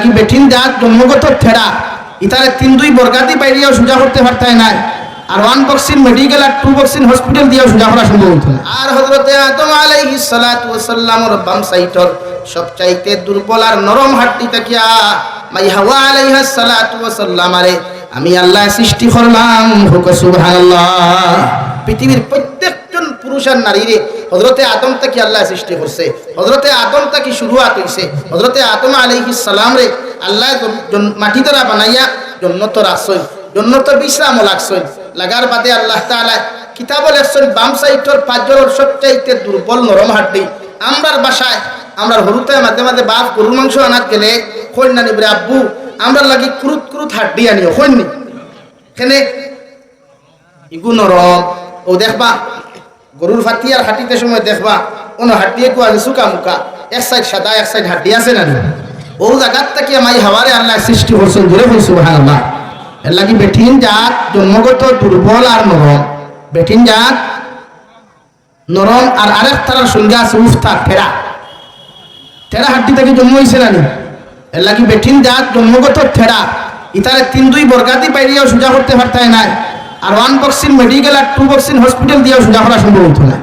লাগি বেঠিন জাত জন্মগত থেড়া ইতারে 3-2 বর্গাতি বাইরেও সোজা করতে পারতাই নাই আর 1 বক্সিন মেডিকেল আর 2 বক্সিন হসপিটাল দিয়েও সোজা করা সম্ভব হতো না। আর হযরতে আদম আলাইহিস সালাতু ওয়াস সালামের বাম সাইডর সবচাইতে দুর্বল আর নরম হাড়টি তাকিয়া মাই হাওয়া আলাইহিস সালাতু ওয়াস সালাম আরে আমি আল্লাহ সৃষ্টি করলাম হুক সুবহানাল্লাহ। পৃথিবীর প্রত্যেকজন পুরুষ আর নারীরে হযরতে আদম থেকে আল্লাহ সৃষ্টি করছে, হযরতে আদম থেকে শুরুয়াত হইছে। হযরতে আদম আলাইহিস সালাম রে আল্লাহ মাটি দ্বারা বানাইয়া জান্নাত রাখছেন, জান্নাতের বিশ্রাম লাগছেন। লাগার বাদে আল্লাহ তাআলা কিতাবে লেখছেন বাম সাইডর পাঁচজনের সবচাইতে দুর্বল নরম হাড়টি। আমরার বাসায় আমরা হরুতে মাঝে মাঝে বাপ গরুর মাংস আনাত গেলে কই না নিবরে আব্বু আমরা লাগি কুরুত কুরুত হাড্ডি আনিও কইনি কেনে ইগু নরম। ও দেখবা গরুর ফাতিয়ার হাঁটিতে সময় দেখবা কোনো হাড্ডি একু আছে সুকা মুকা, এক সাইড সাদা এক সাইড হাড্ডি আছে না। ও জায়গার থেকে মাই হাওয়ারে আল্লাহ সৃষ্টি করছেন, ধরে বলছি সুবহানাল্লাহ। এর লাগি বেঠিন জাত জন্মগত দুর্বল আর নরম, বেঠিন জাত নরম। আর আরেক তারার সঙ্গে আছে উফতা ফেরা, থেড়া হাড্ডি থেকে জন্ম হয়েছে না। এর লাগি বেঠিন জাত জন্মগত থেড়া ইতারে 3-2 বর্গাতি বাইরেও সোজা করতে পারতাই নাই আর 1 বক্সিন মেডিকেল আর 2 বক্সিন হসপিটাল দিয়েও সোজা করা সম্ভব হতো না।